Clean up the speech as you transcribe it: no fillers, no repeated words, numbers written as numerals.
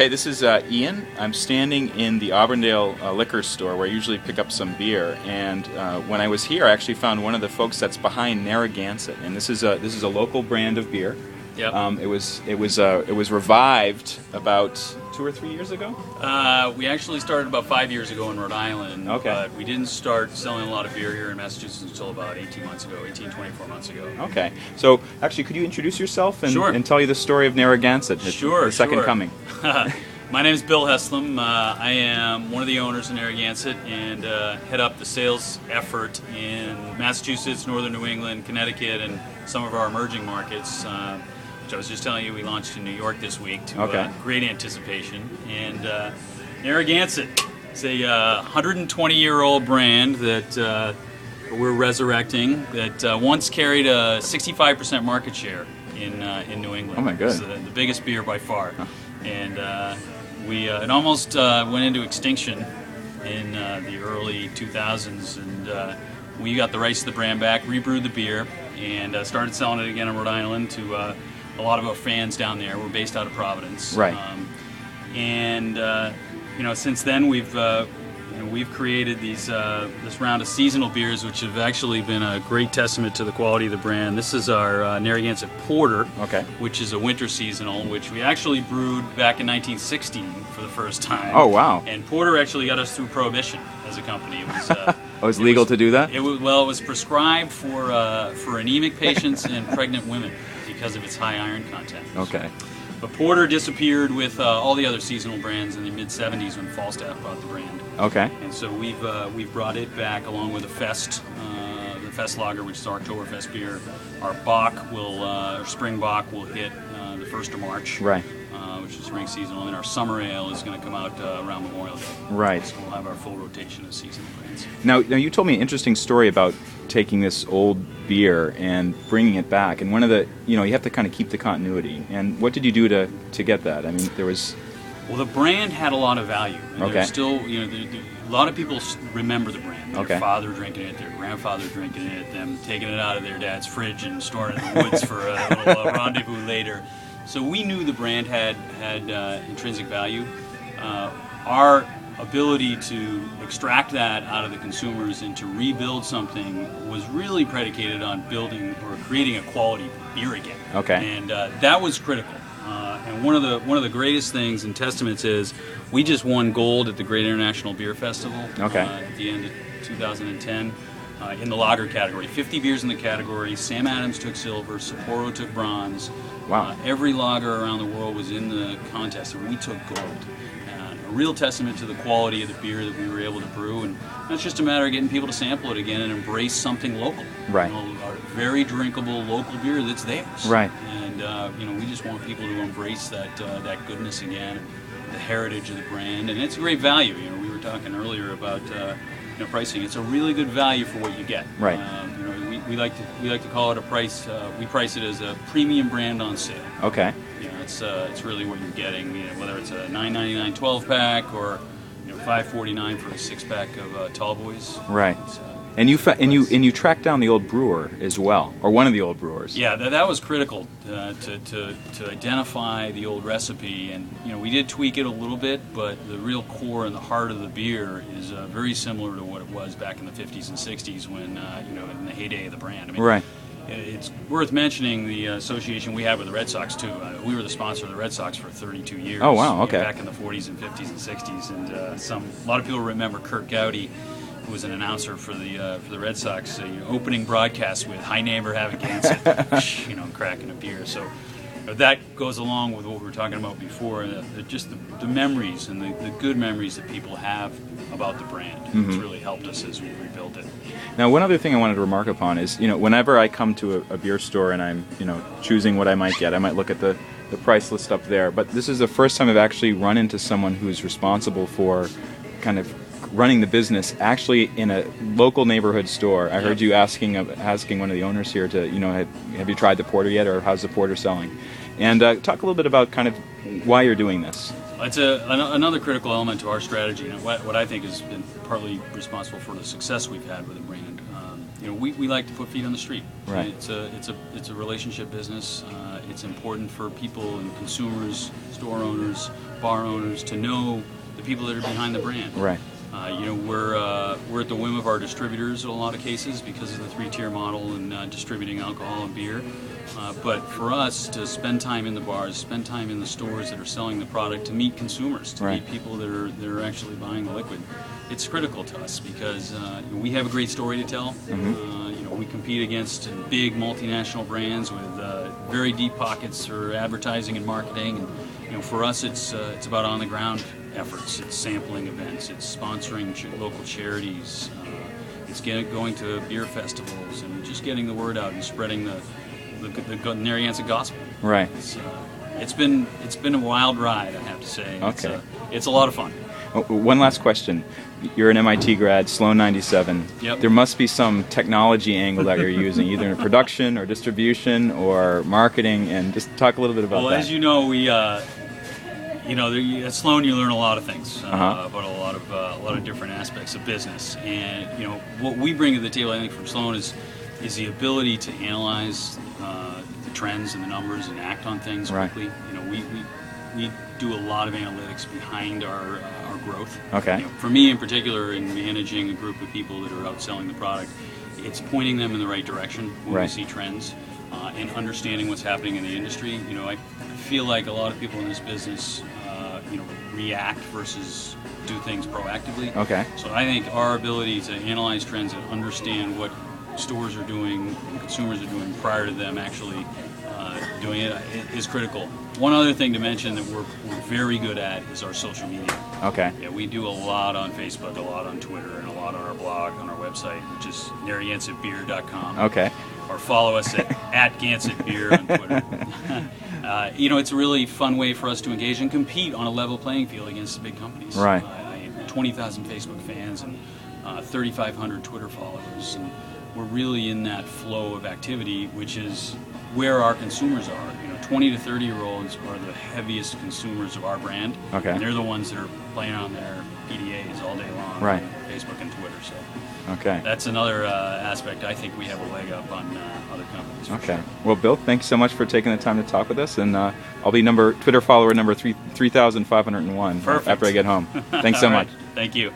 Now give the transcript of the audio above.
Okay, this is Ian. I'm standing in the Auburndale liquor store where I usually pick up some beer, and when I was here, I actually found one of the folks that's behind Narragansett, and this is a local brand of beer. Yep. It was revived about 2 or 3 years ago. We actually started about 5 years ago in Rhode Island, Okay. but we didn't start selling a lot of beer here in Massachusetts until about 24 months ago. Okay, so actually, could you introduce yourself and, Sure. and tell you the story of Narragansett, the second coming? My name is Bill Heslem. I am one of the owners in Narragansett and head up the sales effort in Massachusetts, Northern New England, Connecticut, and some of our emerging markets. Which I was just telling you, we launched in New York this week to great anticipation. And Narragansett is a 120-year-old brand that we're resurrecting that once carried a 65% market share in New England. Oh my God! It's the biggest beer by far, and it almost went into extinction in the early 2000s, and we got the rights to the brand back, rebrewed the beer, and started selling it again in Rhode Island to a lot of our fans down there. We're based out of Providence, right? Since then we've created this round of seasonal beers, which have actually been a great testament to the quality of the brand. This is our Narragansett Porter, which is a winter seasonal, which we actually brewed back in 1916 for the first time. Oh, wow. And Porter actually got us through Prohibition as a company. It was, it was legal to do that? It was prescribed for anemic patients and pregnant women because of its high iron content. Okay. But Porter disappeared with all the other seasonal brands in the mid-'70s when Falstaff bought the brand. Okay. And so we've brought it back along with the Fest Lager, which is our Oktoberfest beer. Our Spring Bock will hit the 1st of March. Right. Which is spring seasonal, and our Summer Ale is going to come out around Memorial Day. Right. So we'll have our full rotation of seasonal brands. Now you told me an interesting story about taking this old beer and bringing it back, and one of the, you have to kind of keep the continuity. And what did you do to get that? I mean, there was... Well, the brand had a lot of value. And there's still, a lot of people remember the brand. Their father drinking it, their grandfather drinking it, them taking it out of their dad's fridge and storing it in the woods for a little rendezvous later. So we knew the brand had intrinsic value. Our ability to extract that out of the consumers and to rebuild something was really predicated on building or creating a quality beer again. Okay. And that was critical. And one of the greatest things and testaments is we just won gold at the Great International Beer Festival at the end of 2010 in the lager category. 50 beers in the category. Sam Adams took silver. Sapporo took bronze. Wow. Every lager around the world was in the contest, and we took gold. A real testament to the quality of the beer that we were able to brew, and it's just a matter of getting people to sample it again and embrace something local. Right. Our very drinkable local beer that's theirs. Right. And we just want people to embrace that goodness again, the heritage of the brand, and it's a great value. We were talking earlier about pricing. It's a really good value for what you get. Right. We like to call it a price. We price it as a premium brand on sale. Okay. It's really what you're getting. Whether it's a $9.99 12-pack or $5.49 for a 6-pack of Tall Boys. Right. And you tracked down the old brewer as well, or one of the old brewers. Yeah, that was critical to identify the old recipe, and we did tweak it a little bit, but the real core and the heart of the beer is very similar to what it was back in the 50s and 60s when in the heyday of the brand. I mean, right. It's worth mentioning the association we had with the Red Sox too. We were the sponsor of the Red Sox for 32 years. Oh wow! Okay. Back in the 40s and 50s and 60s, and a lot of people remember Kurt Gowdy, who was an announcer for the Red Sox, opening broadcast with "Hi neighbor, have a Gansett," cracking a beer. So that goes along with what we were talking about before, just the memories and the good memories that people have about the brand. Mm-hmm. It's really helped us as we rebuilt it. Now, one other thing I wanted to remark upon is, whenever I come to a beer store and I'm, choosing what I might get, I might look at the price list up there. But this is the first time I've actually run into someone who's responsible for kind of running the business actually in a local neighborhood store. I heard you asking one of the owners here to, have you tried the porter yet, or how's the porter selling? And talk a little bit about kind of why you're doing this. It's another critical element to our strategy, and what I think has been partly responsible for the success we've had with the brand. We like to put feet on the street. Right. It's a relationship business. It's important for people and consumers, store owners, bar owners to know the people that are behind the brand. Right. We're at the whim of our distributors in a lot of cases because of the three-tier model and distributing alcohol and beer. But for us to spend time in the bars, spend time in the stores that are selling the product, to meet consumers, to meet people that are actually buying the liquid, it's critical to us because we have a great story to tell. We compete against big multinational brands with very deep pockets for advertising and marketing. And for us, it's about on-the-ground efforts. It's sampling events. It's sponsoring local charities. It's going to beer festivals and just getting the word out and spreading the Narragansett gospel. Right. It's been a wild ride, I have to say. Okay. It's a lot of fun. One last question. You're an MIT grad, Sloan 97. Yep. There must be some technology angle that you're using, either in production or distribution or marketing, and just talk a little bit about that. Well, as you know, we at Sloan you learn a lot of things about a lot of different aspects of business, and what we bring to the table, I think, from Sloan is the ability to analyze the trends and the numbers and act on things quickly. We do a lot of analytics behind our growth. Okay. For me in particular, in managing a group of people that are out selling the product, it's pointing them in the right direction when we see trends and understanding what's happening in the industry. I feel like a lot of people in this business, react versus do things proactively. Okay. So I think our ability to analyze trends and understand what stores are doing, consumers are doing prior to them actually doing it is critical. One other thing to mention that we're very good at is our social media. Okay. Yeah, we do a lot on Facebook, a lot on Twitter, and a lot on our blog, on our website, which is narragansettbeer.com. Okay. Or follow us at Gansett Beer on Twitter. It's a really fun way for us to engage and compete on a level playing field against the big companies. Right. 20,000 Facebook fans and 3,500 Twitter followers, and we're really in that flow of activity, which is where our consumers are. 20 to 30-year-olds are the heaviest consumers of our brand. Okay. And they're the ones that are playing on their PDAs all day long on Facebook and Twitter. So that's another aspect I think we have a leg up on other companies. Okay. Sure. Well, Bill, thanks so much for taking the time to talk with us, and I'll be Twitter follower number 3,501 after I get home. Thanks so much. Thank you.